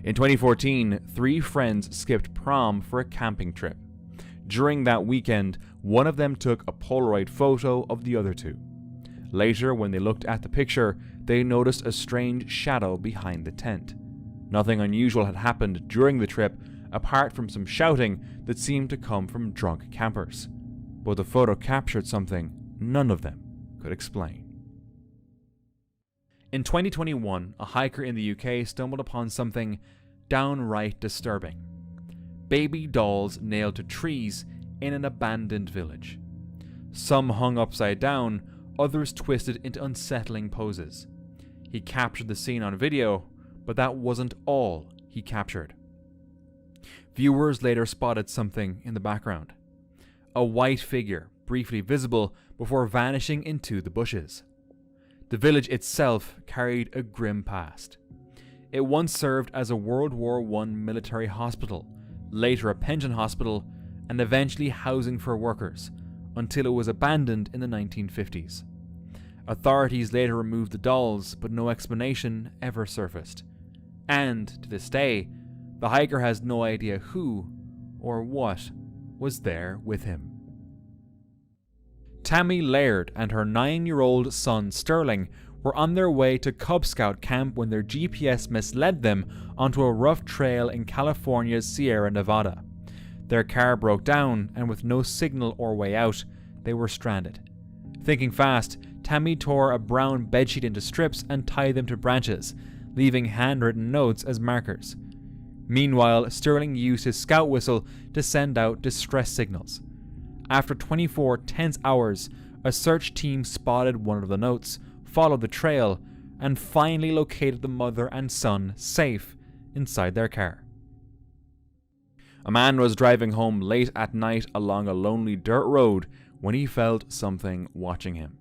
In 2014, 3 friends skipped prom for a camping trip. During that weekend, one of them took a Polaroid photo of the other 2. Later, when they looked at the picture, they noticed a strange shadow behind the tent. Nothing unusual had happened during the trip, apart from some shouting that seemed to come from drunk campers. But the photo captured something none of them could explain. In 2021, a hiker in the UK stumbled upon something downright disturbing. Baby dolls nailed to trees in an abandoned village. Some hung upside down, others twisted into unsettling poses. He captured the scene on video, but that wasn't all he captured. Viewers later spotted something in the background. A white figure, briefly visible before vanishing into the bushes. The village itself carried a grim past. It once served as a World War I military hospital, later a pension hospital, and eventually housing for workers, until it was abandoned in the 1950s. Authorities later removed the dolls, but no explanation ever surfaced. And, to this day, the hiker has no idea who or what was there with him. Tammy Laird and her 9-year-old son Sterling were on their way to Cub Scout camp when their GPS misled them onto a rough trail in California's Sierra Nevada. Their car broke down, and with no signal or way out, they were stranded. Thinking fast, Tammy tore a brown bedsheet into strips and tied them to branches, leaving handwritten notes as markers. Meanwhile, Sterling used his scout whistle to send out distress signals. After 24 tense hours, a search team spotted one of the notes, followed the trail, and finally located the mother and son safe inside their car. A man was driving home late at night along a lonely dirt road when he felt something watching him.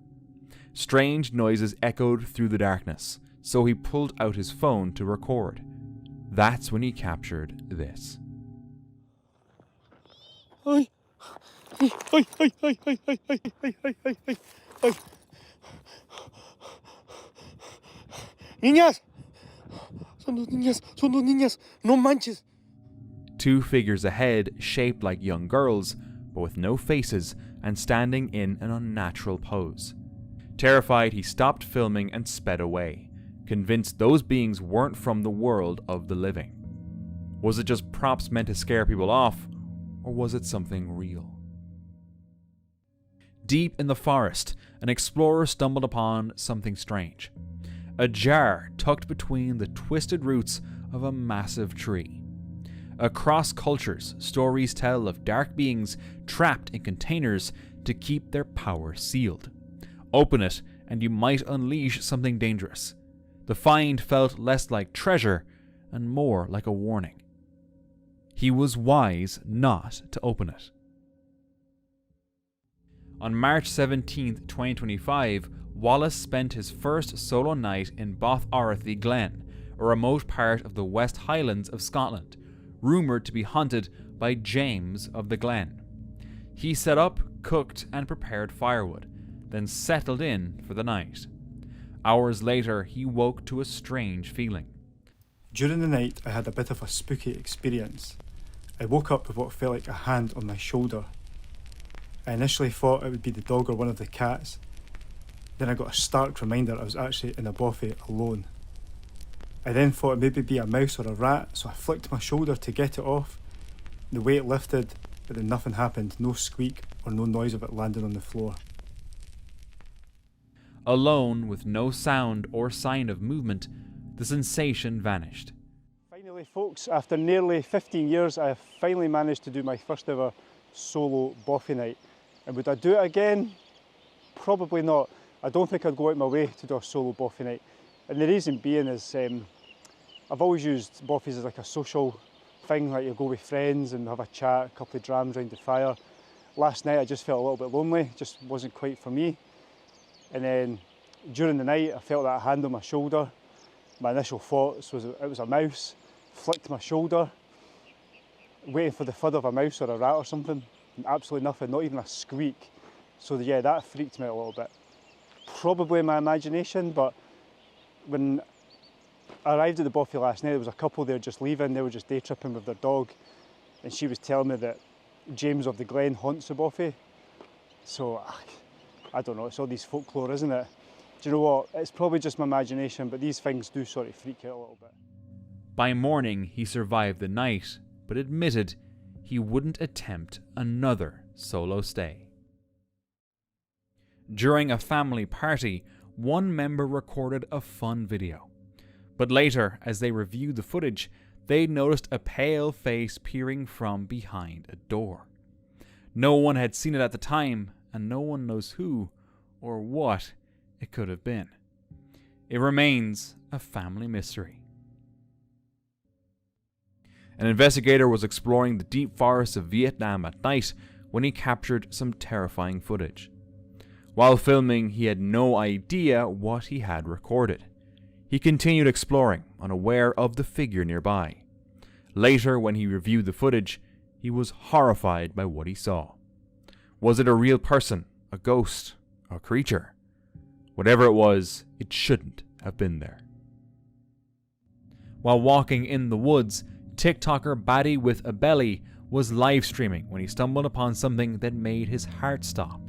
Strange noises echoed through the darkness, so he pulled out his phone to record. That's when he captured this. Ay. Ay, ay, ay, ay, ay, ay, ay, ay, ay, ay, ay, ay. Niñas! Son dos niñas, no manches. 2 figures ahead, shaped like young girls, but with no faces and standing in an unnatural pose. Terrified, he stopped filming and sped away, convinced those beings weren't from the world of the living. Was it just props meant to scare people off, or was it something real? Deep in the forest, an explorer stumbled upon something strange. A jar tucked between the twisted roots of a massive tree. Across cultures, stories tell of dark beings trapped in containers to keep their power sealed. Open it, and you might unleash something dangerous. The find felt less like treasure and more like a warning. He was wise not to open it. On March 17, 2025, Wallace spent his first solo night in Both Orothy Glen, a remote part of the West Highlands of Scotland, rumoured to be haunted by James of the Glen. He set up, cooked and prepared firewood, then settled in for the night. Hours later, he woke to a strange feeling. During the night, I had a bit of a spooky experience. I woke up with what felt like a hand on my shoulder. I initially thought it would be the dog or one of the cats. Then I got a stark reminder I was actually in a bothy alone. I then thought it maybe be a mouse or a rat, so I flicked my shoulder to get it off. The weight lifted, but then nothing happened, no squeak or no noise of it landing on the floor. Alone, with no sound or sign of movement, the sensation vanished. Finally, folks, after nearly 15 years, I have finally managed to do my first ever solo bothy night. And would I do it again? Probably not. I don't think I'd go out my way to do a solo bothy night. And the reason being is I've always used bothies as like a social thing, like you go with friends and have a chat, a couple of drams around the fire. Last night I just felt a little bit lonely, just wasn't quite for me. And then during the night I felt that hand on my shoulder. My initial thoughts was it was a mouse. Flicked my shoulder, waiting for the thud of a mouse or a rat or something, and absolutely nothing, not even a squeak. So yeah, that freaked me out a little bit. Probably my imagination, but when I arrived at the Boffey last night. There was a couple there just leaving. They were just day tripping with their dog. And she was telling me that James of the Glen haunts the Boffey. So, I don't know, it's all these folklore, isn't it? Do you know what? It's probably just my imagination, but these things do sort of freak you out a little bit. By morning, he survived the night, but admitted he wouldn't attempt another solo stay. During a family party, one member recorded a fun video. But later, as they reviewed the footage, they noticed a pale face peering from behind a door. No one had seen it at the time, and no one knows who or what it could have been. It remains a family mystery. An investigator was exploring the deep forests of Vietnam at night when he captured some terrifying footage. While filming, he had no idea what he had recorded. He continued exploring, unaware of the figure nearby. Later, when he reviewed the footage, he was horrified by what he saw. Was it a real person, a ghost, a creature? Whatever it was, it shouldn't have been there. While walking in the woods, TikToker Baddie with a Belly was live streaming when he stumbled upon something that made his heart stop.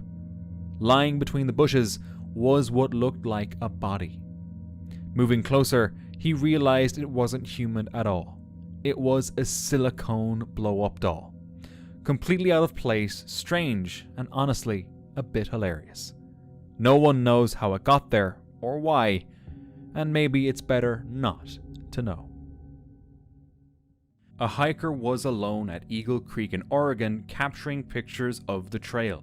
Lying between the bushes was what looked like a body. Moving closer, he realized it wasn't human at all. It was a silicone blow-up doll. Completely out of place, strange, and honestly, a bit hilarious. No one knows how it got there, or why, and maybe it's better not to know. A hiker was alone at Eagle Creek in Oregon capturing pictures of the trail.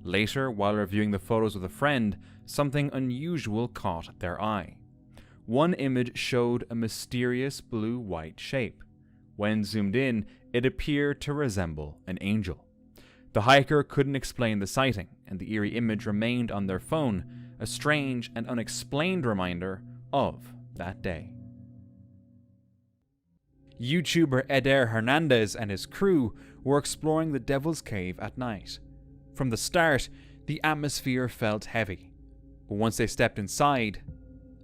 Later, while reviewing the photos with a friend, something unusual caught their eye. One image showed a mysterious blue-white shape. When zoomed in, it appeared to resemble an angel. The hiker couldn't explain the sighting, and the eerie image remained on their phone, a strange and unexplained reminder of that day. YouTuber Eder Hernandez and his crew were exploring the Devil's Cave at night. From the start, the atmosphere felt heavy, but once they stepped inside,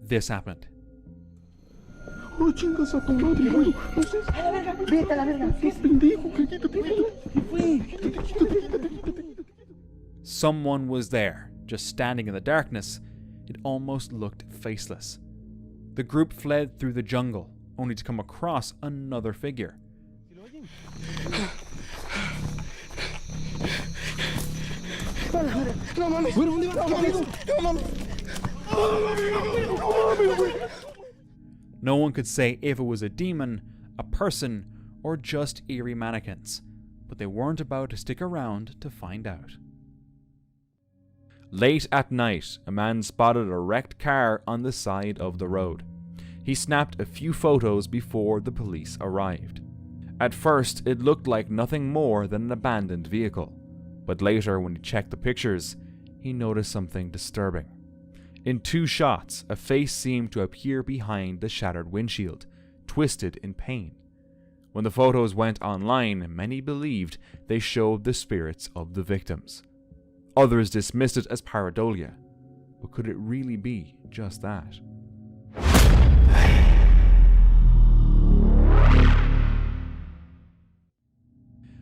this happened. Someone was there, just standing in the darkness. It almost looked faceless. The group fled through the jungle, only to come across another figure. No one could say if it was a demon, a person, or just eerie mannequins, but they weren't about to stick around to find out. Late at night, a man spotted a wrecked car on the side of the road. He snapped a few photos before the police arrived. At first, it looked like nothing more than an abandoned vehicle, but later, when he checked the pictures, he noticed something disturbing. In 2 shots, a face seemed to appear behind the shattered windshield, twisted in pain. When the photos went online, many believed they showed the spirits of the victims. Others dismissed it as pareidolia, but could it really be just that?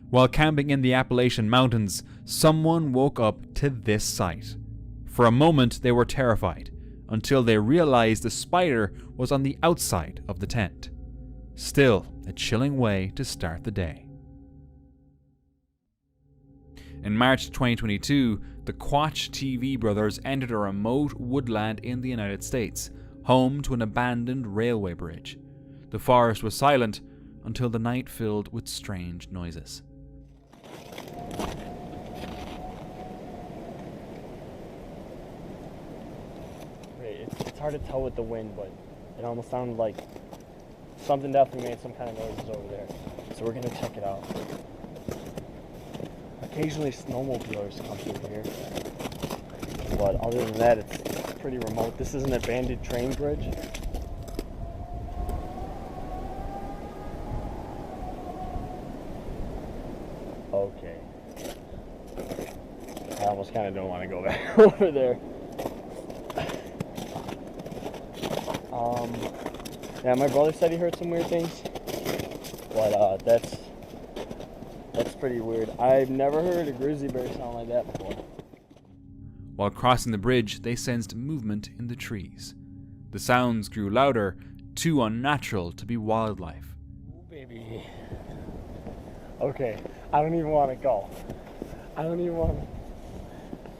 While camping in the Appalachian Mountains, someone woke up to this sight. For a moment, they were terrified, until they realized the spider was on the outside of the tent. Still, a chilling way to start the day. In March 2022, the Quach TV brothers entered a remote woodland in the United States, home to an abandoned railway bridge. The forest was silent until the night filled with strange noises. It's hard to tell with the wind, but it almost sounded like something definitely made some kind of noises over there. So we're gonna check it out. Occasionally snowmobilers come through here, but other than that, it's pretty remote. This is an abandoned train bridge. Okay. I almost kind of don't want to go back over there. Yeah, my brother said he heard some weird things, but that's pretty weird. I've never heard a grizzly bear sound like that before. While crossing the bridge, they sensed movement in the trees. The sounds grew louder, too unnatural to be wildlife. Oh, baby. Okay, I don't even want to go. I don't even want to.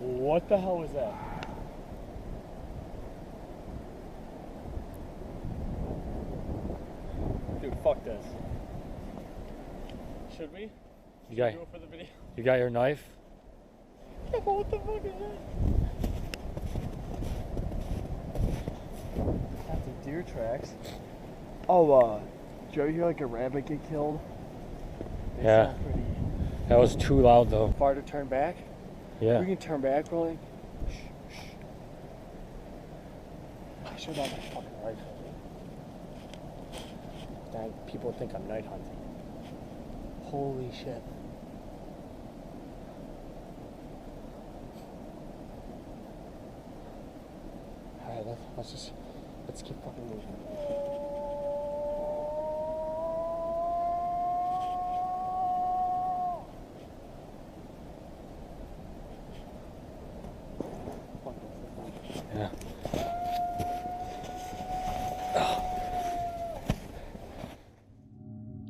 What the hell was that? Dude, fuck this. Should we? You got, do it for the video? you got your knife? Yeah, but what the fuck is that? That's a deer tracks. Oh, did you ever hear like a rabbit get killed? They Yeah. sound pretty That was too loud though. far to turn back. Yeah. We can turn back, really. Shh. I should have my fucking rifle. Dang, people think I'm night hunting. Holy shit. Alright, let's keep fucking moving. Yeah.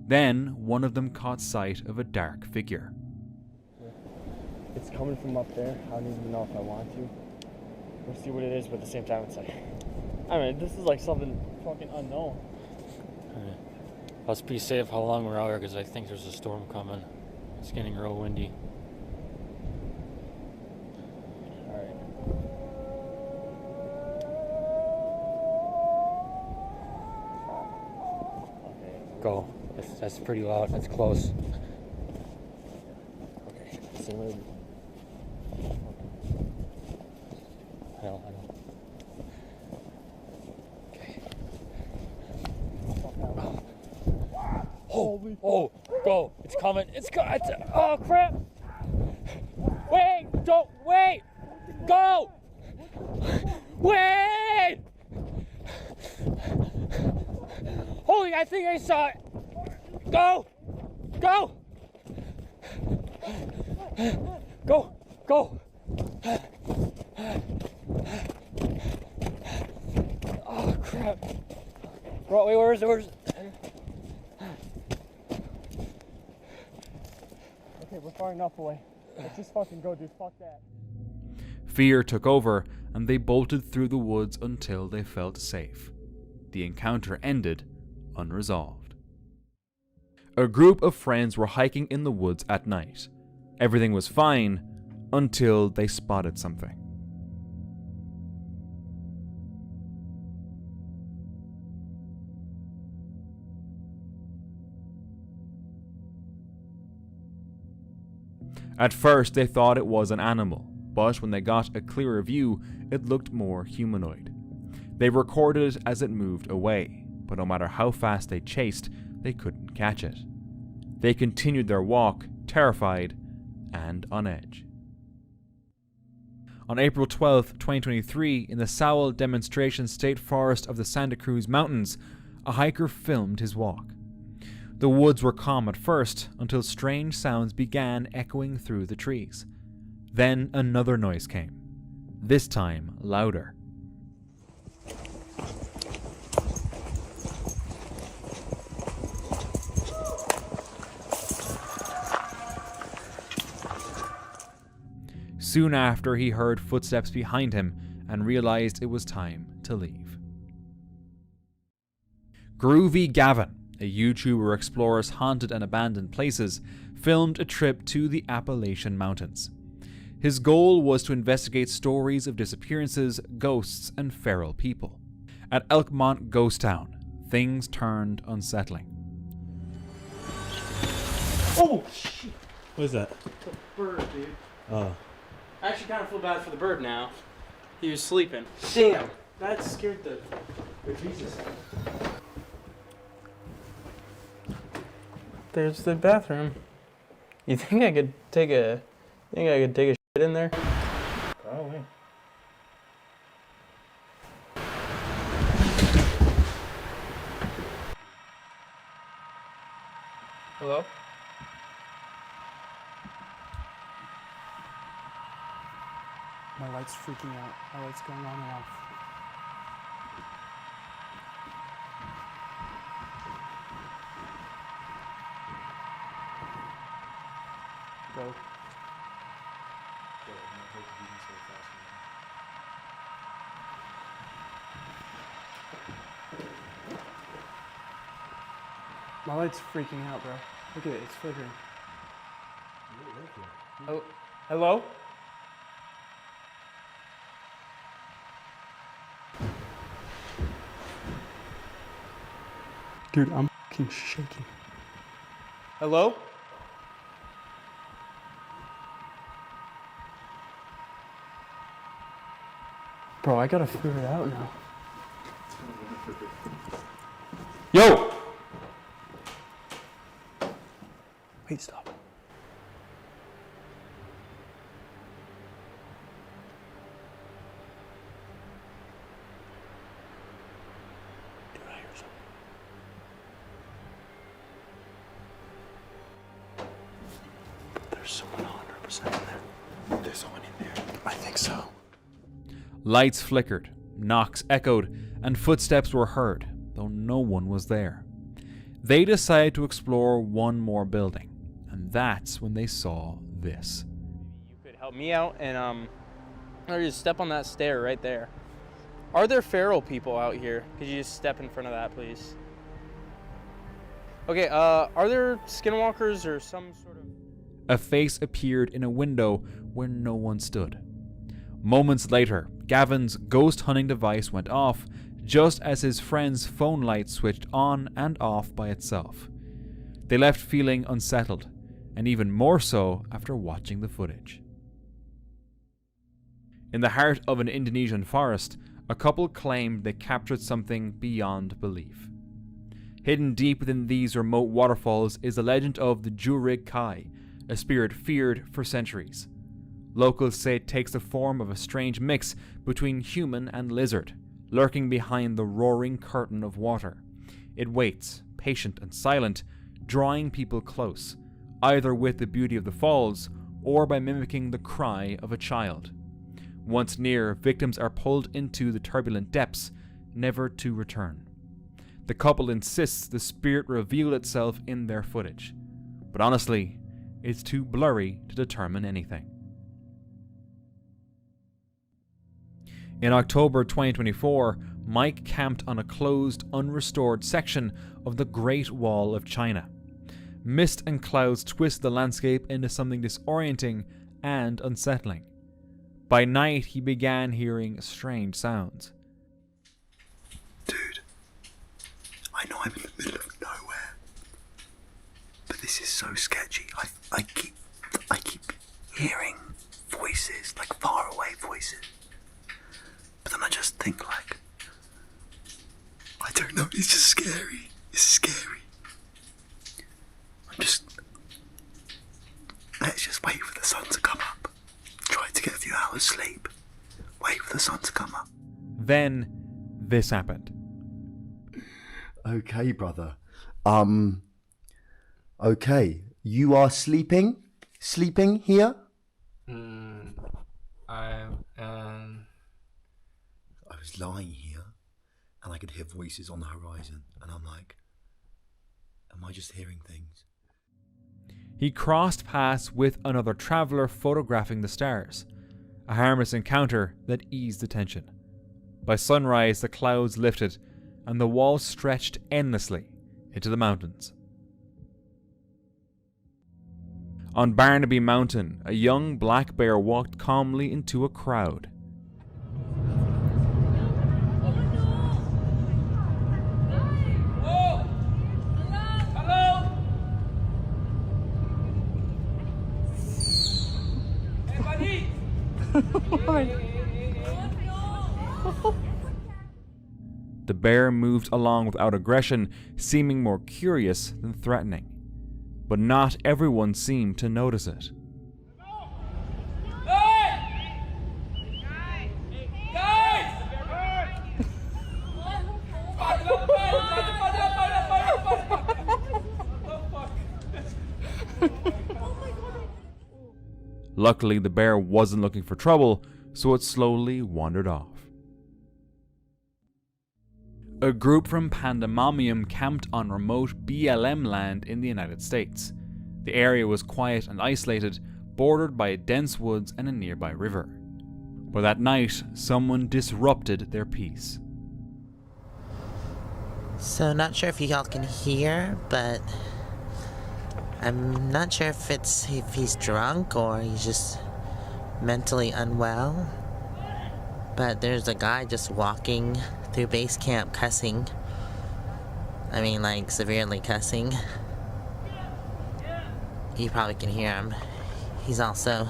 Then, one of them caught sight of a dark figure. It's coming from up there. I don't even know if I want to. We'll see what it is, but at the same time, it's like, I mean, this is like something fucking unknown. Alright. Let's be safe how long we're out here because I think there's a storm coming. It's getting real windy. Alright. Okay. Go. That's pretty loud. That's close. Okay. Same way. I know. Okay. Oh, go. It's coming. Oh, crap. Wait. Don't. Wait. Go. Wait. Holy, I think I saw it. Go. Go. Go. Oh, crap. Bro, wait, where's Okay, we're far enough away. Let's just fucking go, dude. Fuck that. Fear took over, and they bolted through the woods until they felt safe. The encounter ended unresolved. A group of friends were hiking in the woods at night. Everything was fine until they spotted something. At first, they thought it was an animal, but when they got a clearer view, it looked more humanoid. They recorded it as it moved away, but no matter how fast they chased, they couldn't catch it. They continued their walk, terrified and on edge. On April 12, 2023, in the Sowell Demonstration State Forest of the Santa Cruz Mountains, a hiker filmed his walk. The woods were calm at first, until strange sounds began echoing through the trees. Then another noise came, this time louder. Soon after, he heard footsteps behind him and realized it was time to leave. Groovy Gavin, a YouTuber who explores haunted and abandoned places, filmed a trip to the Appalachian Mountains. His goal was to investigate stories of disappearances, ghosts, and feral people. At Elkmont Ghost Town, things turned unsettling. Oh, shit. What is that? It's a bird, dude. Oh. I actually kind of feel bad for the bird now. He was sleeping. Damn. That scared the Jesus. There's the bathroom. You think I could take a shit in there? Probably. Hello? My light's freaking out. My light's going on and off. Go. My light's freaking out, bro. Look at it, it's flickering. Oh, hello? Dude, I'm fucking shaking. Hello? Bro, I gotta figure it out now. Yo! Wait, stop. Dude, I hear something. There's someone 100% in there. There's someone in there. I think so. Lights flickered, knocks echoed, and footsteps were heard, though no one was there. They decided to explore one more building, and that's when they saw this. You could help me out and or just step on that stair right there. Are there feral people out here? Could you just step in front of that, please? Okay, are there skinwalkers or some sort of... A face appeared in a window where no one stood. Moments later, Gavin's ghost hunting device went off just as his friend's phone light switched on and off by itself. They left feeling unsettled, and even more so after watching the footage. In the heart of an Indonesian forest, a couple claimed they captured something beyond belief. Hidden deep within these remote waterfalls is the legend of the Jurig Kai, a spirit feared for centuries. Locals say it takes the form of a strange mix between human and lizard, lurking behind the roaring curtain of water. It waits, patient and silent, drawing people close, either with the beauty of the falls or by mimicking the cry of a child. Once near, victims are pulled into the turbulent depths, never to return. The couple insists the spirit reveal itself in their footage, but honestly, it's too blurry to determine anything. In October 2024, Mike camped on a closed, unrestored section of the Great Wall of China. Mist and clouds twist the landscape into something disorienting and unsettling. By night, he began hearing strange sounds. Dude, I know I'm in the middle of nowhere, but this is so sketchy. I keep hearing voices, like faraway voices. But then I just think like, I don't know, it's just scary. It's scary. Let's just wait for the sun to come up. Try to get a few hours sleep. Wait for the sun to come up. Then, this happened. Okay, brother. Okay, you are sleeping? Sleeping here? I was lying here, and I could hear voices on the horizon, and I'm like, am I just hearing things? He crossed paths with another traveller photographing the stars, a harmless encounter that eased the tension. By sunrise, the clouds lifted, and the wall stretched endlessly into the mountains. On Barnaby Mountain, a young black bear walked calmly into a crowd. The bear moved along without aggression, seeming more curious than threatening. But not everyone seemed to notice it. Luckily, the bear wasn't looking for trouble, so it slowly wandered off. A group from Pandemonium camped on remote BLM land in the United States. The area was quiet and isolated, bordered by dense woods and a nearby river. But that night, someone disrupted their peace. So, not sure if y'all can hear, but I'm not sure if he's drunk or he's just mentally unwell. But there's a guy just walking through base camp cussing. I mean, like, severely cussing. You probably can hear him. He's also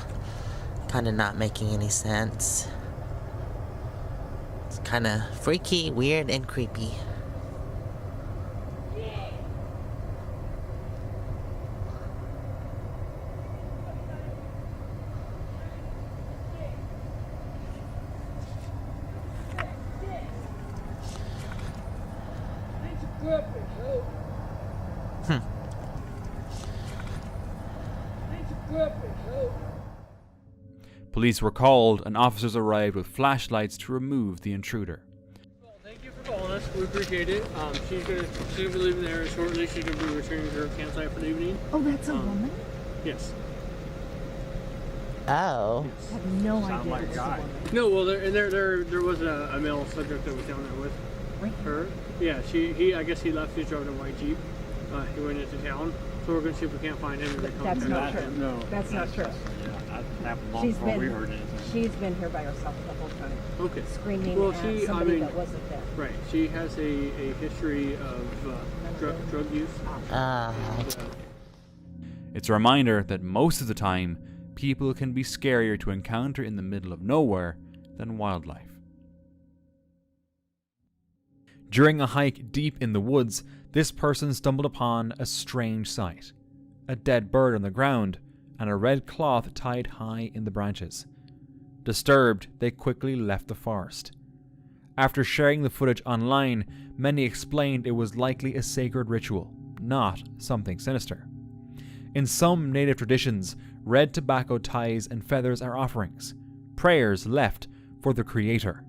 kind of not making any sense. It's kind of freaky, weird, and creepy. Police were called and officers arrived with flashlights to remove the intruder. Well, thank you for calling us. We appreciate it. She's gonna be leaving there shortly. She's gonna be returning to her campsite for the evening. Oh, that's a woman? Yes. Oh. I have no idea this is a woman. No, well, there was a male subject that was down there with her. Yeah, I guess he left. He's driving a white Jeep. He went into town. So we're going to see if we can't find him. That's not true. No. That's not true. That happened long before we heard anything. She's been here by herself the whole time. Okay. Screaming at somebody that wasn't there. Right. She has a history of drug use. It's a reminder that most of the time, people can be scarier to encounter in the middle of nowhere than wildlife. During a hike deep in the woods, this person stumbled upon a strange sight. A dead bird on the ground and a red cloth tied high in the branches. Disturbed, they quickly left the forest. After sharing the footage online, many explained it was likely a sacred ritual, not something sinister. In some native traditions, red tobacco ties and feathers are offerings, prayers left for the Creator.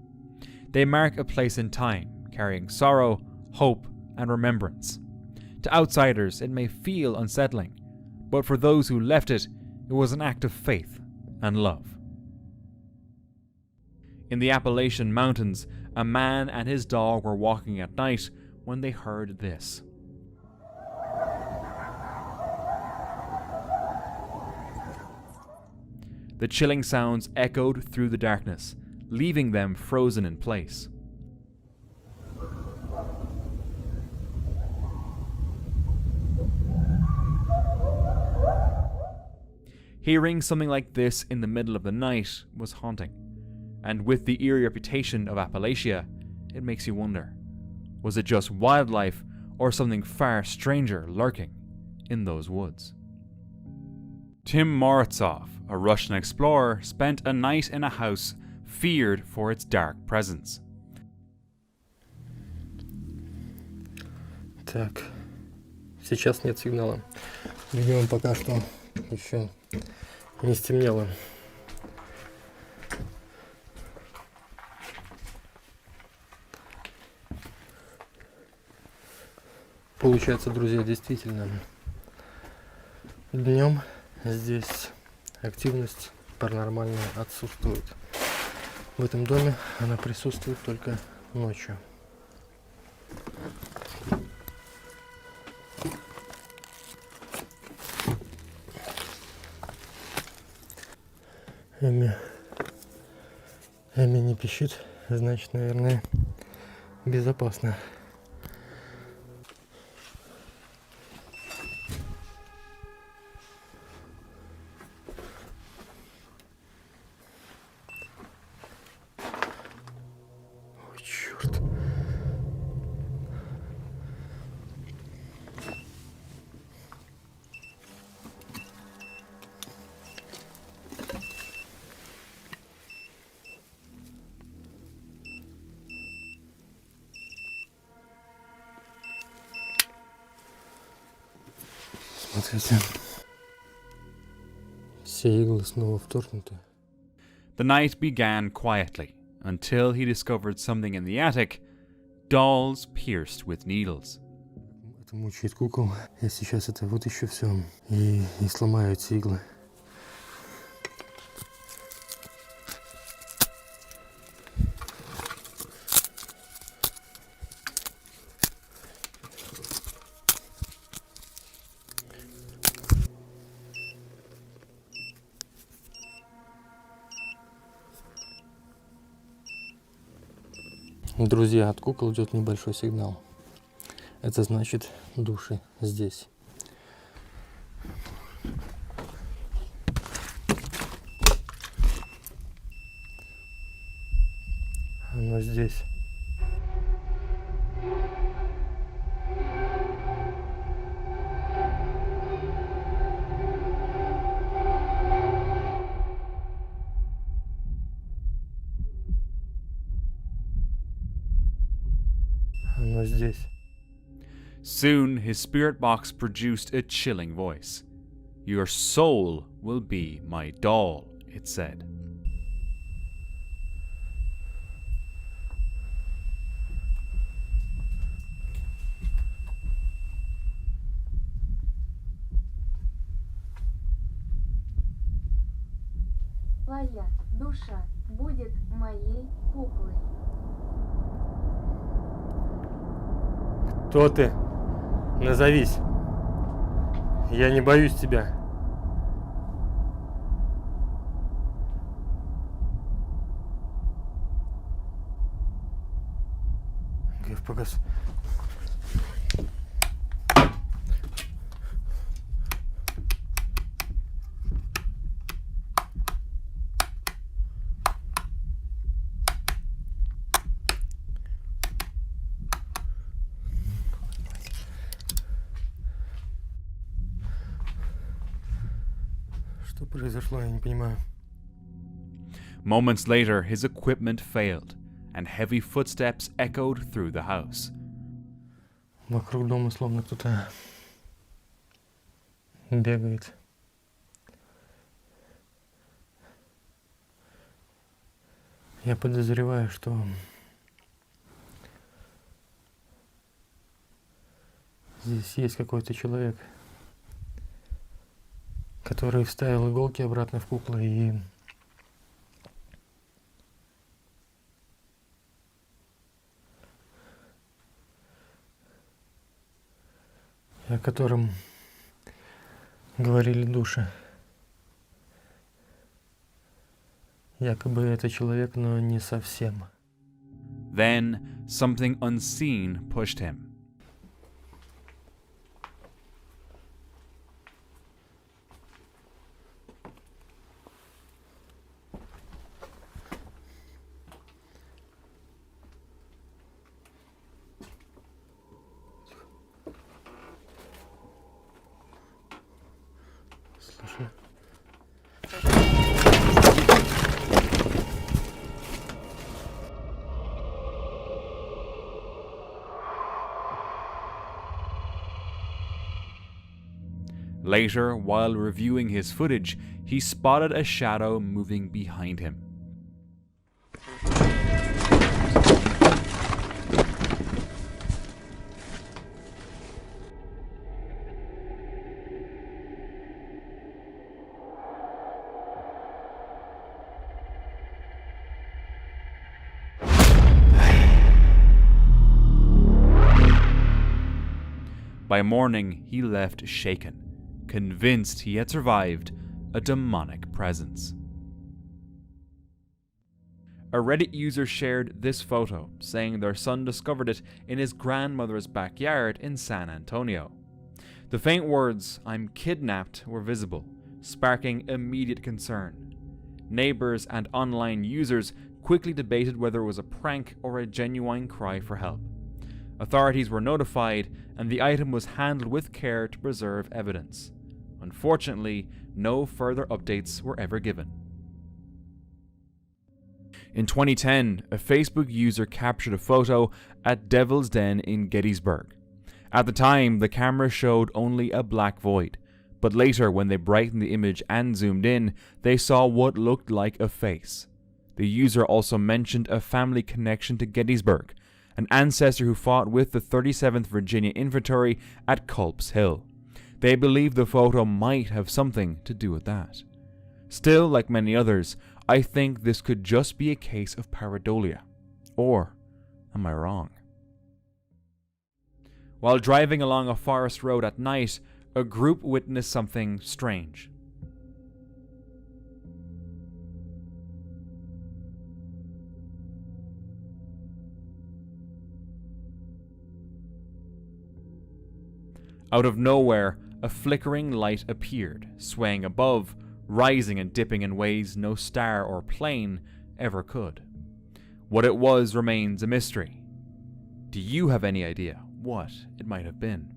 They mark a place in time, carrying sorrow, hope, and remembrance. To outsiders, it may feel unsettling, but for those who left it, it was an act of faith and love. In the Appalachian Mountains, a man and his dog were walking at night when they heard this. The chilling sounds echoed through the darkness, leaving them frozen in place. Hearing something like this in the middle of the night was haunting, and with the eerie reputation of Appalachia, it makes you wonder, was it just wildlife or something far stranger lurking in those woods? Tim Morozov, a Russian explorer, spent a night in a house feared for its dark presence. Так, сейчас нет сигнала. Видимо, пока что еще не стемнело. Получается, друзья, действительно, днем здесь активность паранормальная отсутствует. В этом доме она присутствует только ночью. Эми не пищит, значит, наверное, безопасно. Ой, черт. Смотрите, Все иглы снова вторгнуты. The night began quietly, until he discovered something in the attic, dolls pierced with needles. Это мучает кукол. Я сейчас это вытащу все и сломаю эти иглы. Друзья, от кукол идет небольшой сигнал. Это значит, души здесь. Оно здесь. Оно здесь. Soon his spirit box produced a chilling voice. "Your soul will be my doll," it said. Твоя душа будет моей куклой. Кто ты? Назовись. Я не боюсь тебя. Гнев погас. Что произошло, я не понимаю. Moments later, his equipment failed, and heavy footsteps echoed through the house. Вокруг дома словно кто-то бегает. Я подозреваю, что здесь есть какой-то человек, который вставил иголки обратно в куклы и о котором говорили души. Якобы это человек, но не совсем. Then, something unseen pushed him. Слышно? Later, while reviewing his footage, he spotted a shadow moving behind him. By morning, he left shaken, convinced he had survived a demonic presence. A Reddit user shared this photo, saying their son discovered it in his grandmother's backyard in San Antonio. The faint words, "I'm kidnapped," were visible, sparking immediate concern. Neighbors and online users quickly debated whether it was a prank or a genuine cry for help. Authorities were notified, and the item was handled with care to preserve evidence. Unfortunately, no further updates were ever given. In 2010, a Facebook user captured a photo at Devil's Den in Gettysburg. At the time, the camera showed only a black void, but later when they brightened the image and zoomed in, they saw what looked like a face. The user also mentioned a family connection to Gettysburg, an ancestor who fought with the 37th Virginia Infantry at Culp's Hill. They believe the photo might have something to do with that. Still, like many others, I think this could just be a case of pareidolia. Or am I wrong? While driving along a forest road at night, a group witnessed something strange. Out of nowhere, a flickering light appeared, swaying above, rising and dipping in ways no star or plane ever could. What it was remains a mystery. Do you have any idea what it might have been?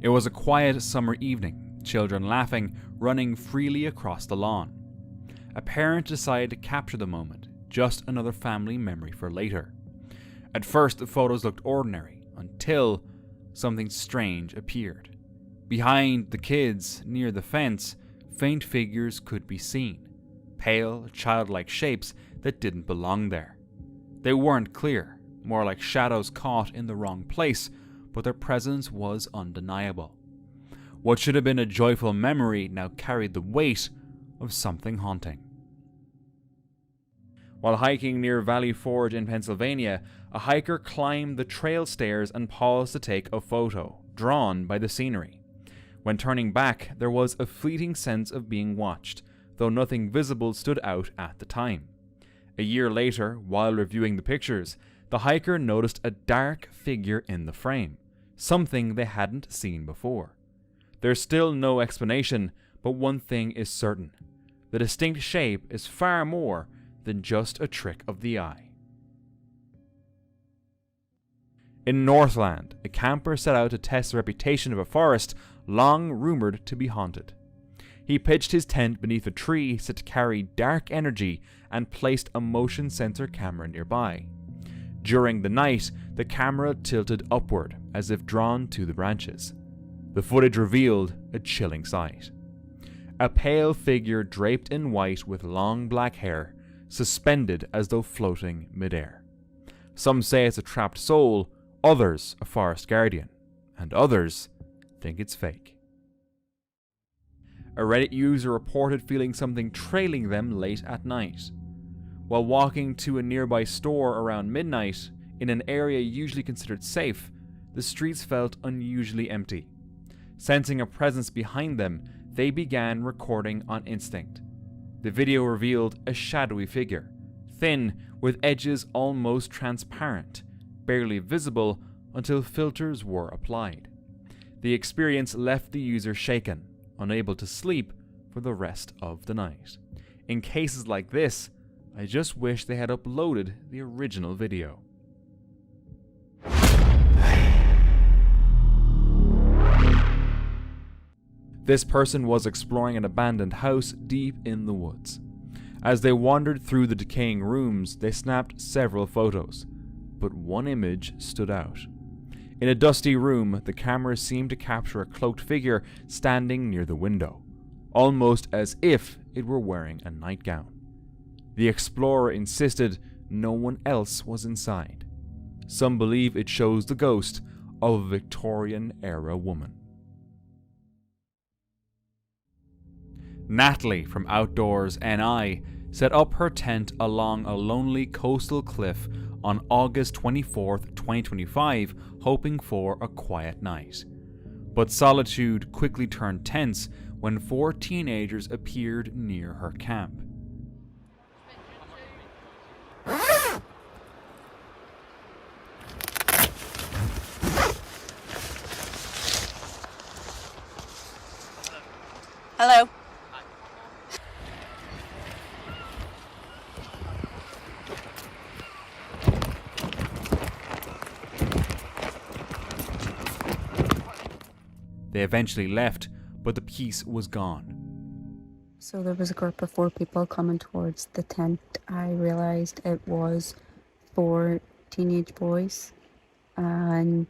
It was a quiet summer evening, children laughing, running freely across the lawn. A parent decided to capture the moment, just another family memory for later. At first, the photos looked ordinary, until something strange appeared. Behind the kids, near the fence, faint figures could be seen, pale, childlike shapes that didn't belong there. They weren't clear, more like shadows caught in the wrong place, but their presence was undeniable. What should have been a joyful memory now carried the weight of something haunting. While hiking near Valley Forge in Pennsylvania, a hiker climbed the trail stairs and paused to take a photo, drawn by the scenery. When turning back, there was a fleeting sense of being watched, though nothing visible stood out at the time. A year later, while reviewing the pictures, the hiker noticed a dark figure in the frame, something they hadn't seen before. There's still no explanation, but one thing is certain. The distinct shape is far more than just a trick of the eye. In Northland, a camper set out to test the reputation of a forest long rumored to be haunted. He pitched his tent beneath a tree set to carry dark energy and placed a motion sensor camera nearby. During the night, the camera tilted upward as if drawn to the branches. The footage revealed a chilling sight. A pale figure draped in white with long black hair, suspended as though floating midair. Some say it's a trapped soul, others a forest guardian, and others think it's fake. A Reddit user reported feeling something trailing them late at night. While walking to a nearby store around midnight, in an area usually considered safe, the streets felt unusually empty. Sensing a presence behind them, they began recording on instinct. The video revealed a shadowy figure, thin, with edges almost transparent, barely visible until filters were applied. The experience left the user shaken, unable to sleep for the rest of the night. In cases like this, I just wish they had uploaded the original video. This person was exploring an abandoned house deep in the woods. As they wandered through the decaying rooms, they snapped several photos, but one image stood out. In a dusty room, the camera seemed to capture a cloaked figure standing near the window, almost as if it were wearing a nightgown. The explorer insisted no one else was inside. Some believe it shows the ghost of a Victorian-era woman. Natalie from Outdoors NI set up her tent along a lonely coastal cliff on August 24th, 2025, hoping for a quiet night. But solitude quickly turned tense when 4 teenagers appeared near her camp. Hello. They eventually left, but the peace was gone. So there was a group of 4 people coming towards the tent. I realised it was 4 teenage boys, and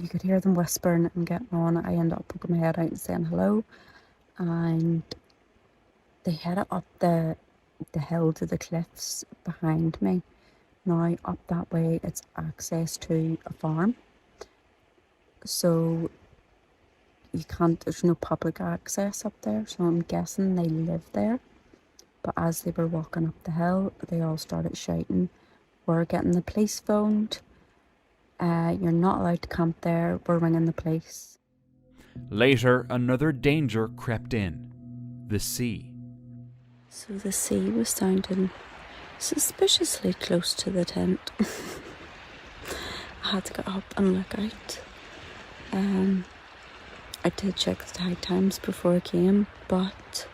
you could hear them whispering and getting on. I ended up poking my head out and saying hello, and they headed up the hill to the cliffs behind me. Now up that way it's access to a farm, so you can't, there's no public access up there, so I'm guessing they live there. But as they were walking up the hill, they all started shouting, "We're getting the police phoned. You're not allowed to camp there. We're ringing the police." Later, another danger crept in: the sea. So the sea was sounding suspiciously close to the tent. I had to get up and look out. I did check the tide times before I came, but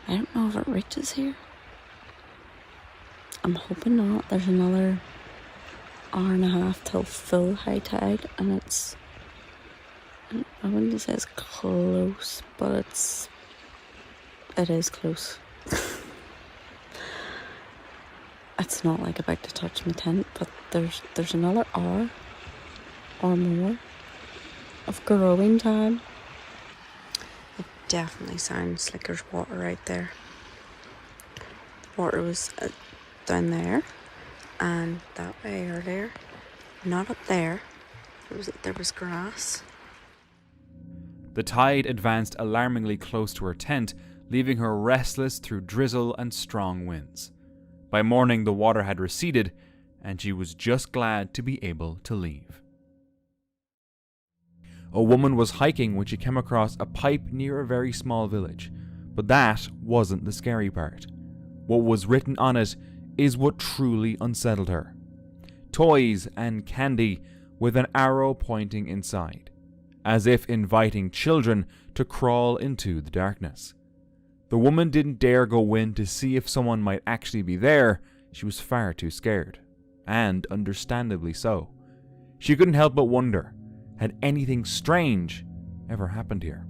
I don't know if it reaches here. I'm hoping not. There's another hour and a half till full high tide, and it's, I wouldn't say it's close, but it is close. It's not like about to touch my tent, but there's another hour or more of growing time. It definitely sounds like there's water out there. The water was down there and that way earlier, not up there. There was grass. The tide advanced alarmingly close to her tent, leaving her restless through drizzle and strong winds. By morning the water had receded, and she was just glad to be able to leave. A woman was hiking when she came across a pipe near a very small village, but that wasn't the scary part. What was written on it is what truly unsettled her. Toys and candy with an arrow pointing inside, as if inviting children to crawl into the darkness. The woman didn't dare go in to see if someone might actually be there. She was far too scared, and understandably so. She couldn't help but wonder, had anything strange ever happened here?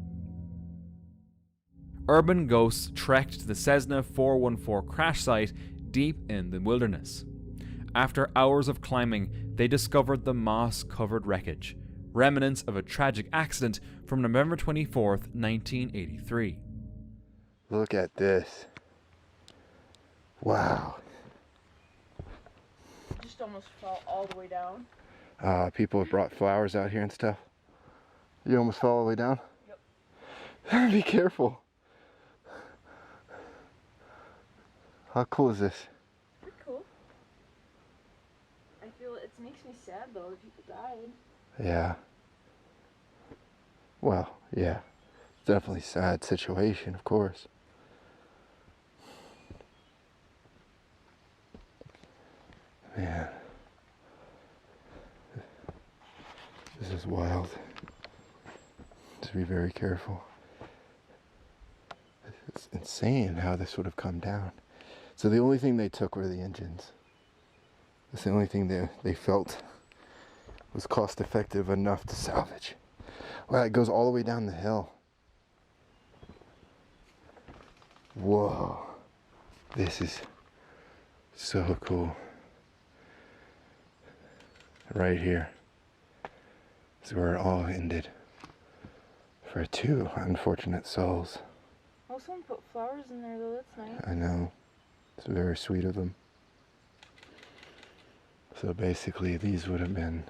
Urban ghosts trekked to the Cessna 414 crash site deep in the wilderness. After hours of climbing, they discovered the moss-covered wreckage, remnants of a tragic accident from November 24th, 1983. Look at this. Wow. Just almost fell all the way down. People have brought flowers out here and stuff. You almost fell all the way down? Yep. Be careful. How cool is this? Pretty cool. I feel it makes me sad though that people died. Yeah. Well, yeah. It's definitely a sad situation, of course. Man. This is wild. Just be very careful. It's insane how this would have come down. So the only thing they took were the engines. That's the only thing they felt was cost effective enough to salvage. Wow, it goes all the way down the hill. Whoa. This is so cool. Right here is where it all ended for two unfortunate souls. Oh, someone put flowers in there though, that's nice. I know. It's very sweet of them. So basically these would have been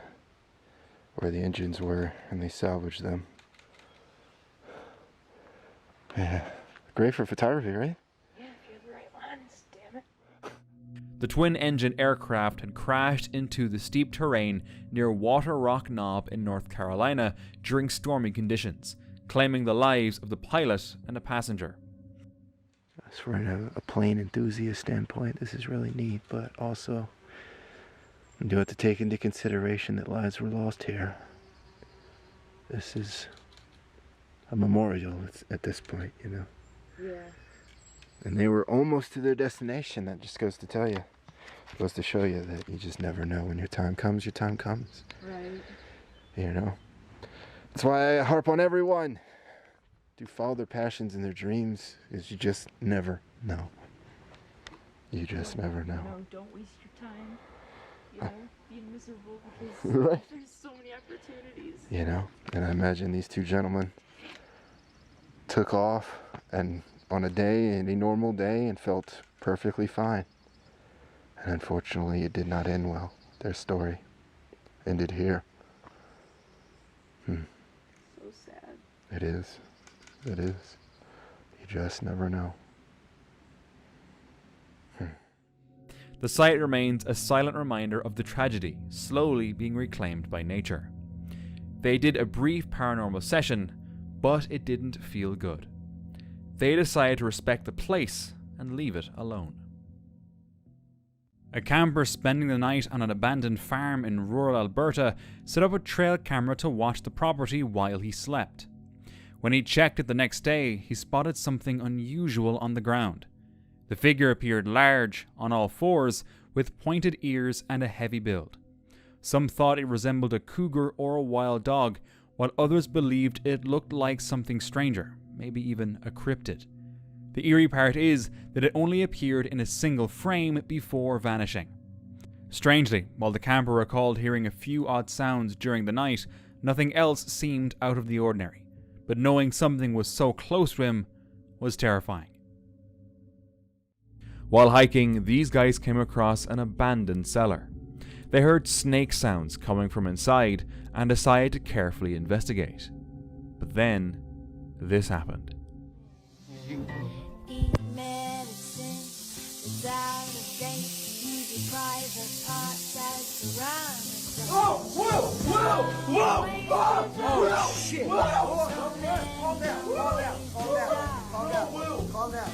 where the engines were and they salvaged them. Yeah. Great for photography, right? Yeah, if you have the right ones, damn it. The twin-engine aircraft had crashed into the steep terrain near Water Rock Knob in North Carolina during stormy conditions, claiming the lives of the pilot and a passenger. As for a plane enthusiast standpoint, this is really neat, but also you do have to take into consideration that lives were lost here. This is a memorial at this point, you know. Yeah. And they were almost to their destination. That just goes to tell you, goes to show you that you just never know. When your time comes, your time comes. Right. You know. That's why I harp on everyone to follow their passions and their dreams, because you just never know. You just never know. No, don't waste your time. You know, being miserable because Right. there's so many You know, and I imagine these two gentlemen took off and on a normal day, and felt perfectly fine. And unfortunately, it did not end well. Their story ended here. So sad. It is. It is. You just never know. The site remains a silent reminder of the tragedy slowly being reclaimed by nature. They did a brief paranormal session, but it didn't feel good. They decided to respect the place and leave it alone. A camper spending the night on an abandoned farm in rural Alberta set up a trail camera to watch the property while he slept. When he checked it the next day, he spotted something unusual on the ground. The figure appeared large, on all fours, with pointed ears and a heavy build. Some thought it resembled a cougar or a wild dog, while others believed it looked like something stranger, maybe even a cryptid. The eerie part is that it only appeared in a single frame before vanishing. Strangely, while the camper recalled hearing a few odd sounds during the night, nothing else seemed out of the ordinary. But knowing something was so close to him was terrifying. While hiking, these guys came across an abandoned cellar. They heard snake sounds coming from inside and decided to carefully investigate. But then, this happened. Oh, whoa, whoa, whoa, whoa, oh, shit. Whoa. Calm down, calm down, calm down, calm down, calm down, calm down.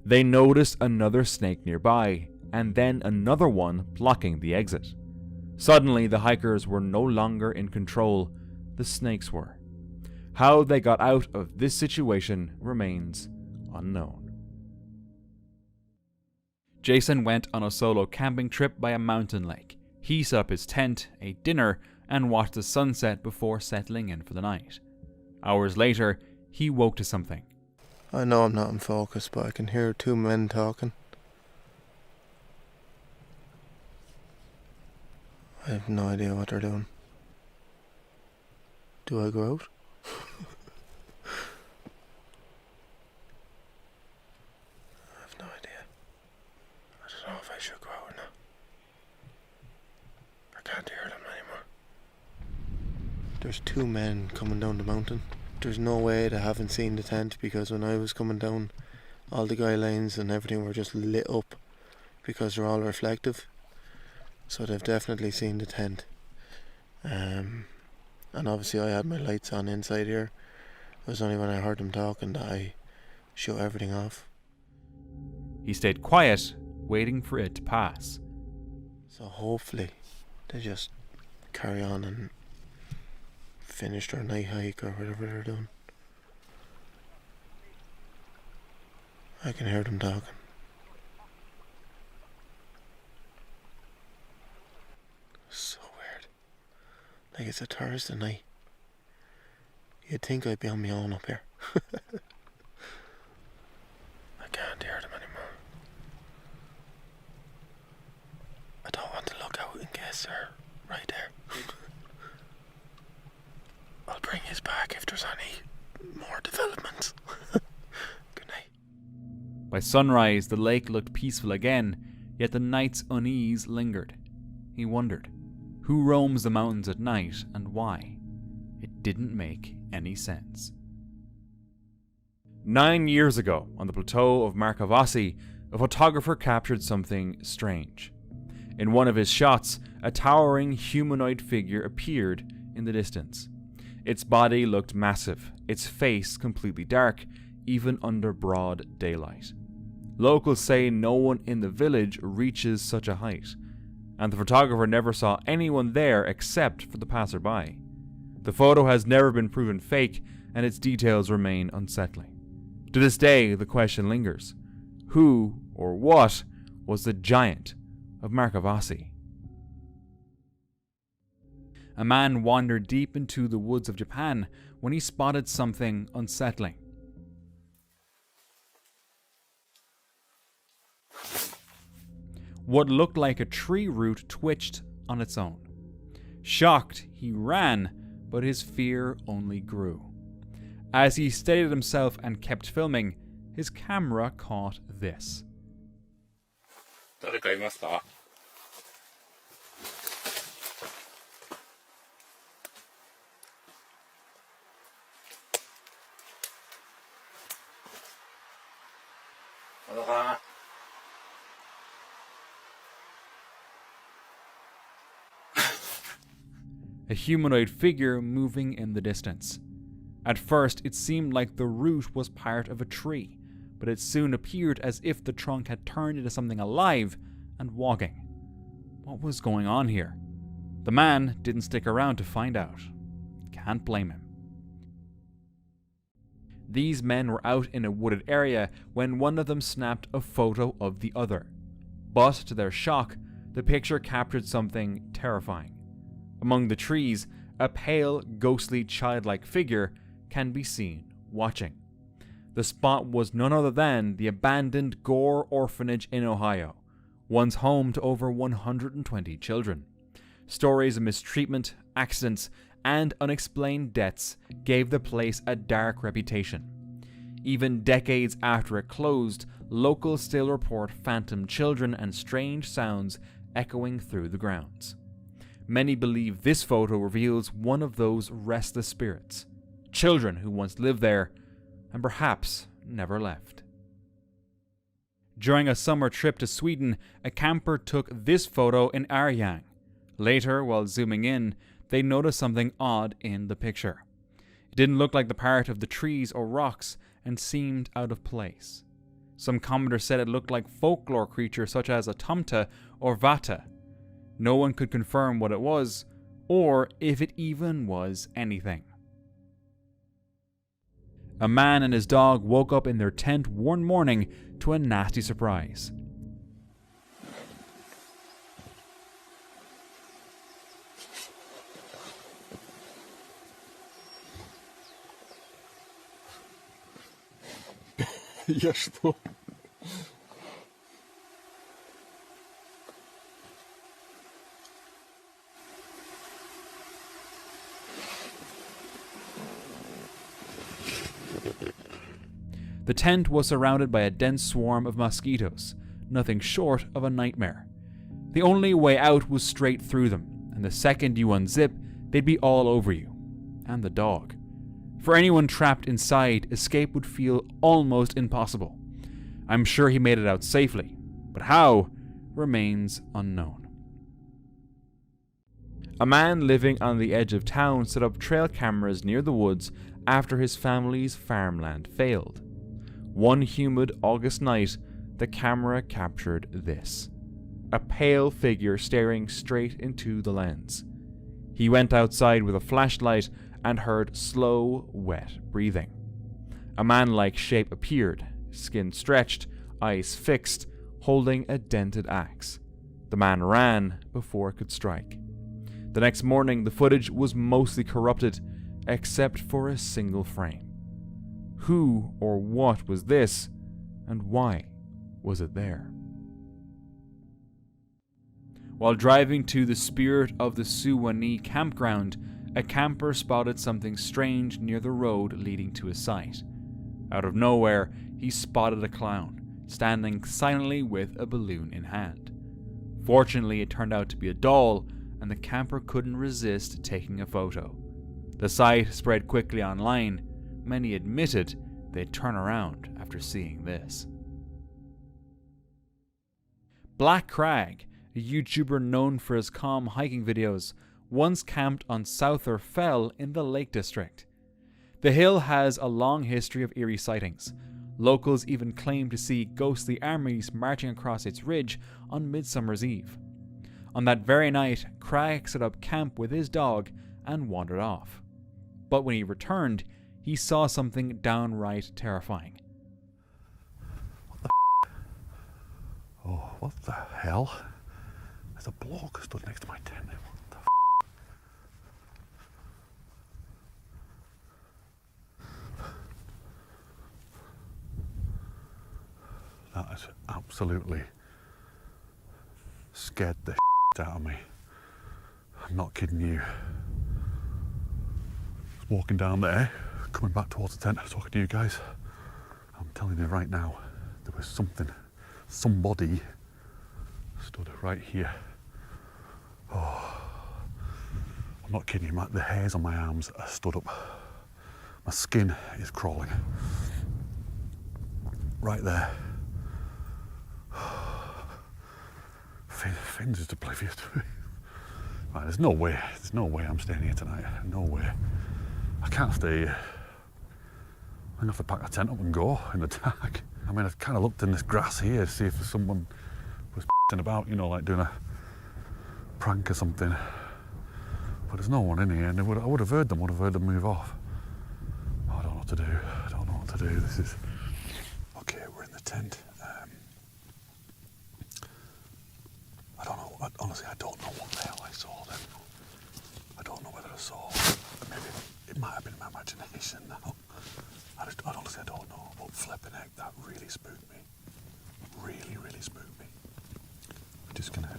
They noticed another snake nearby, and then another one blocking the exit. Suddenly, the hikers were no longer in control, the snakes were. How they got out of this situation remains unknown. Jason went on a solo camping trip by a mountain lake. He set up his tent, ate dinner, and watched the sunset before settling in for the night. Hours later, he woke to something. I know I'm not in focus, but I can hear two men talking. I have no idea what they're doing. Do I go out? I have no idea. I don't know if I should go out or not. I can't hear them anymore. There's two men coming down the mountain. There's no way they haven't seen the tent, because when I was coming down, all the guy lines and everything were just lit up because they're all reflective. So they've definitely seen the tent. And obviously I had my lights on inside here. It was only when I heard them talking that I shut everything off. He stayed quiet, waiting for it to pass. So hopefully they just carry on and finish their night hike or whatever they're doing. I can hear them talking. So weird. Like it's a Thursday night. You'd think I'd be on my own up here. I can't hear them anymore. I don't want to look out in case they're right there. I'll bring his back if there's any more developments. Good night. By sunrise, the lake looked peaceful again, yet the night's unease lingered. He wondered, who roams the mountains at night and why? It didn't make any sense. 9 years ago, on the plateau of Markavasi, a photographer captured something strange. In one of his shots, a towering humanoid figure appeared in the distance. Its body looked massive, its face completely dark, even under broad daylight. Locals say no one in the village reaches such a height, and the photographer never saw anyone there except for the passerby. The photo has never been proven fake, and its details remain unsettling. To this day, the question lingers: who or what was the giant of Markavasi? A man wandered deep into the woods of Japan when he spotted something unsettling. What looked like a tree root twitched on its own. Shocked, he ran, but his fear only grew. As he steadied himself and kept filming, his camera caught this. A humanoid figure moving in the distance. At first, it seemed like the root was part of a tree, but it soon appeared as if the trunk had turned into something alive and walking. What was going on here? The man didn't stick around to find out. Can't blame him. These men were out in a wooded area when one of them snapped a photo of the other. But to their shock, the picture captured something terrifying. Among the trees, a pale, ghostly, childlike figure can be seen watching. The spot was none other than the abandoned Gore Orphanage in Ohio, once home to over 120 children. Stories of mistreatment, accidents, and unexplained deaths gave the place a dark reputation. Even decades after it closed, locals still report phantom children and strange sounds echoing through the grounds. Many believe this photo reveals one of those restless spirits, children who once lived there and perhaps never left. During a summer trip to Sweden, a camper took this photo in Arjang. Later, while zooming in, they noticed something odd in the picture. It didn't look like the part of the trees or rocks and seemed out of place. Some commenters said it looked like folklore creatures such as a tomte or vata. No one could confirm what it was, or if it even was anything. A man and his dog woke up in their tent one morning to a nasty surprise. Я что? The tent was surrounded by a dense swarm of mosquitoes, nothing short of a nightmare. The only way out was straight through them, and the second you unzip, they'd be all over you. And the dog. For anyone trapped inside, escape would feel almost impossible. I'm sure he made it out safely, but how remains unknown. A man living on the edge of town set up trail cameras near the woods after his family's farmland failed. One humid August night, the camera captured this. A pale figure staring straight into the lens. He went outside with a flashlight and heard slow, wet breathing. A man-like shape appeared, skin stretched, eyes fixed, holding a dented axe. The man ran before it could strike. The next morning, the footage was mostly corrupted, except for a single frame. Who or what was this, and why was it there? While driving to the Spirit of the Suwannee campground, a camper spotted something strange near the road leading to his site. Out of nowhere, he spotted a clown, standing silently with a balloon in hand. Fortunately, it turned out to be a doll, and the camper couldn't resist taking a photo. The sight spread quickly online. Many admitted they'd turn around after seeing this. Black Crag, a YouTuber known for his calm hiking videos, once camped on Souther Fell in the Lake District. The hill has a long history of eerie sightings. Locals even claim to see ghostly armies marching across its ridge on Midsummer's Eve. On that very night, Crag set up camp with his dog and wandered off. But when he returned, he saw something downright terrifying. Oh, what the hell? There's a bloke stood next to my tent. What the That has absolutely scared the out of me. I'm not kidding you. Walking down there, coming back towards the tent, talking to you guys. I'm telling you right now, there was somebody stood right here. Oh, I'm not kidding you, the hairs on my arms are stood up. My skin is crawling. Right there. Finn's just oblivious to me. Right, there's no way I'm staying here tonight. No way. I can't stay here. I'm gonna have to pack the tent up and go in the dark. I mean, I've kind of looked in this grass here to see if someone was about, you know, like doing a prank or something. But there's no one in here, and I would have heard them move off. I don't know what to do. I don't know what to do. This is... Okay, we're in the tent. I don't know. Honestly, I don't know what the hell I saw then. I don't know whether I saw... Maybe it might have been my imagination now. Honestly, I don't know. But flipping heck, that really spooked me. Really, really spooked me. We're just gonna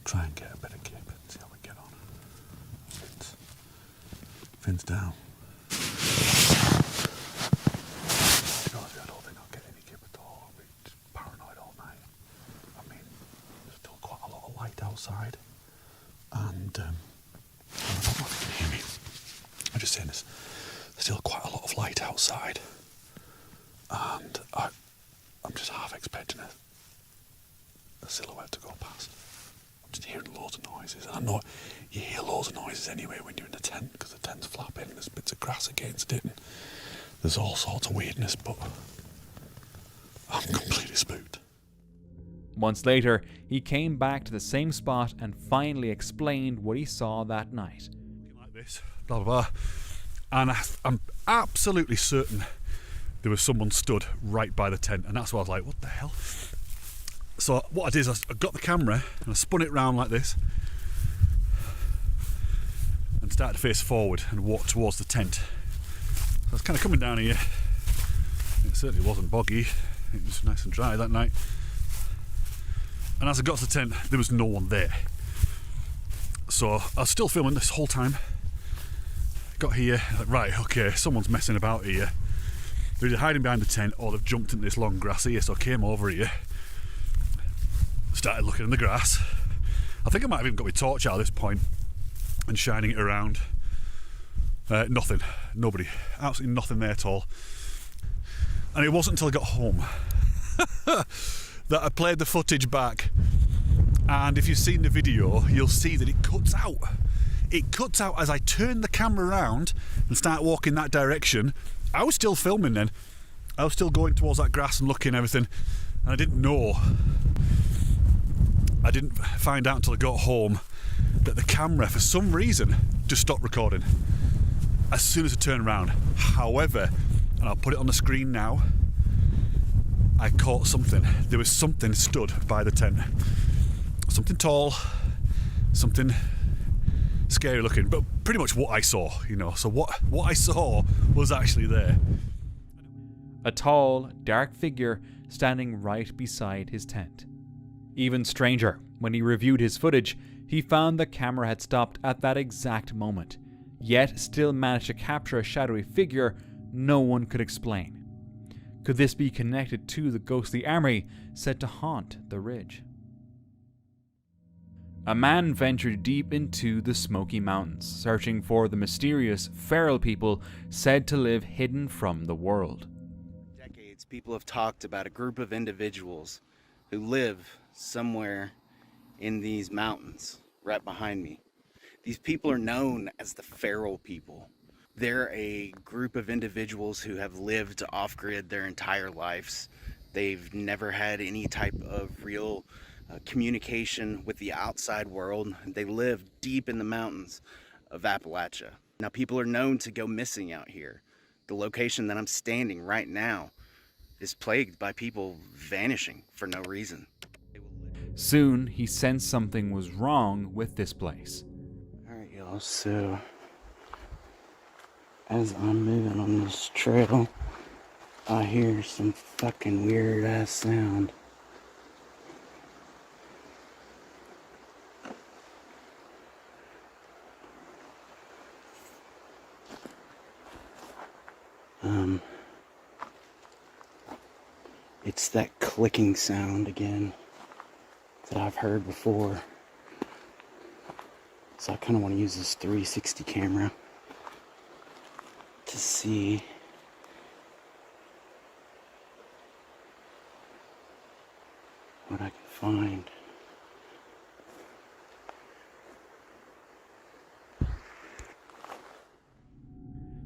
try and get a bit of kip and see how we get on. Finn's down. To be honest with you, I don't think I'll get any kip at all. I'll be just paranoid all night. I mean, there's still quite a lot of light outside. And I don't know if you can hear me. I'm just saying this. There's still quite a lot of light outside. And I'm just half expecting a silhouette to go past. I'm just hearing loads of noises. And I know you hear loads of noises anyway when you're in the tent, because the tent's flapping and there's bits of grass against it and there's all sorts of weirdness, but I'm completely spooked. Months later, he came back to the same spot and finally explained what he saw that night. Like this, blah, blah, blah. And I'm absolutely certain there was someone stood right by the tent, and that's why I was like, what the hell? So what I did is I got the camera and I spun it round like this and started to face forward and walk towards the tent. So I was kind of coming down here. It certainly wasn't boggy. It was nice and dry that night. And as I got to the tent, there was no one there. So I was still filming this whole time. Got here, like, right, okay, someone's messing about here. They're either hiding behind the tent or they've jumped into this long grass here, so I came over here. Started looking in the grass. I think I might have even got my torch out at this point and shining it around. Nothing, nobody, absolutely nothing there at all. And it wasn't until I got home that I played the footage back, and if you've seen the video, you'll see that it cuts out. It cuts out as I turn the camera around and start walking that direction. I was still filming then. I was still going towards that grass and looking and everything, and I didn't know. I didn't find out until I got home that the camera, for some reason, just stopped recording as soon as I turned around. However, and I'll put it on the screen now, I caught something. There was something stood by the tent. Something tall, something scary looking, but pretty much what I saw, you know. So what I saw was actually there. A tall, dark figure standing right beside his tent. Even stranger, when he reviewed his footage, he found the camera had stopped at that exact moment, yet still managed to capture a shadowy figure no one could explain. Could this be connected to the ghostly army said to haunt the ridge? A man ventured deep into the Smoky Mountains, searching for the mysterious feral people said to live hidden from the world. Decades, people have talked about a group of individuals who live somewhere in these mountains right behind me. These people are known as the feral people. They're a group of individuals who have lived off-grid their entire lives. They've never had any type of real communication with the outside world. They live deep in the mountains of Appalachia. Now, people are known to go missing out here. The location that I'm standing right now is plagued by people vanishing for no reason. Soon, he sensed something was wrong with this place. Alright, y'all, so as I'm moving on this trail, I hear some fucking weird ass sound. It's that clicking sound again that I've heard before. So I kind of want to use this 360 camera to see what I can find.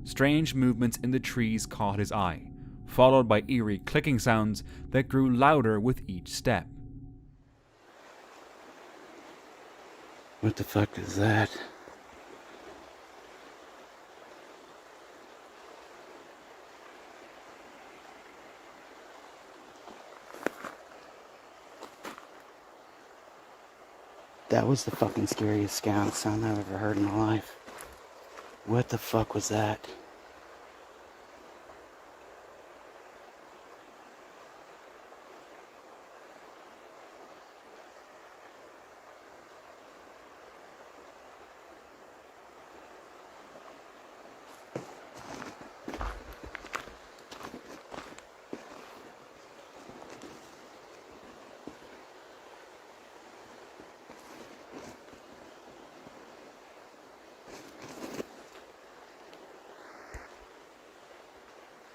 Strange movements in the trees caught his eye, followed by eerie clicking sounds that grew louder with each step. What the fuck is that? That was the fucking scariest sound I've ever heard in my life. What the fuck was that?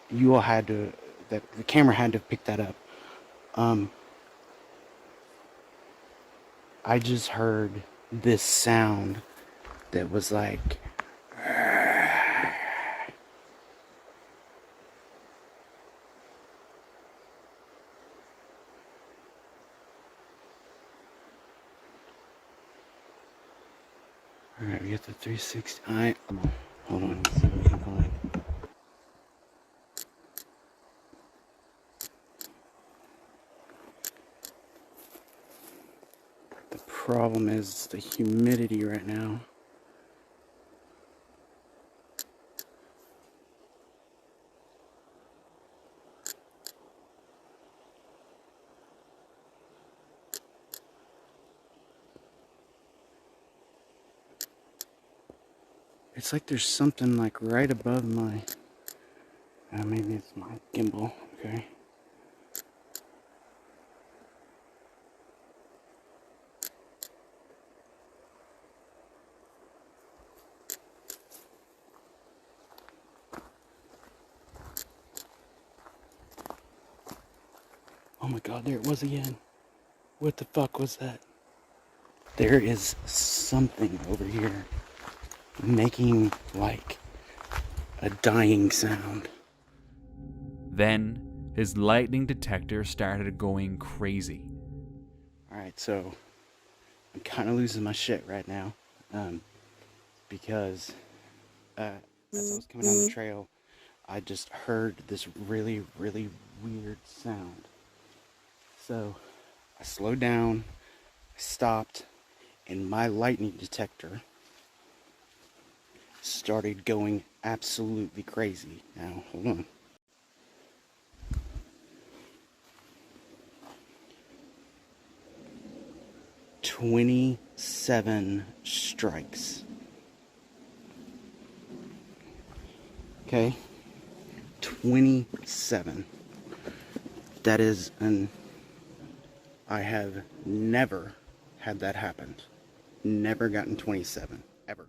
You all had to, the camera had to pick that up. I just heard this sound that was like, alright, we got the 360. Hold on, let's see what we can find. The problem is the humidity right now. It's like there's something like right above my, maybe it's my gimbal, okay. Oh my god, there it was again. What the fuck was that? There is something over here making like a dying sound. Then his lightning detector started going crazy. Alright, so I'm kind of losing my shit right now. Because as I was coming down the trail, I just heard this really, really weird sound. So I slowed down, I stopped, and my lightning detector started going absolutely crazy. Now, hold on. "27 strikes. Okay? 27. That is I have never had that happen. Never gotten 27. Ever.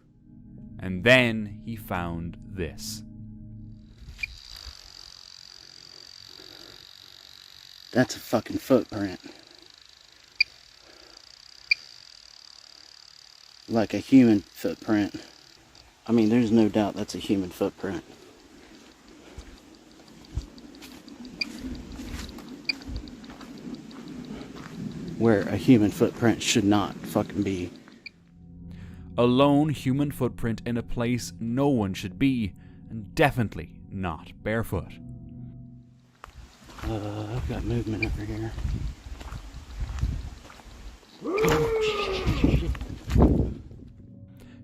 And then he found this. That's a fucking footprint. Like a human footprint. I mean, there's no doubt that's a human footprint. Where a human footprint should not fucking be. A lone human footprint in a place no one should be, and definitely not barefoot. I've got movement over here.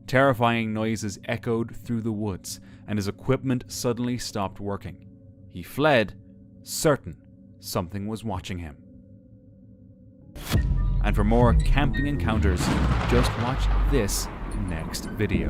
Terrifying noises echoed through the woods, and his equipment suddenly stopped working. He fled, certain something was watching him. And for more camping encounters, just watch this next video.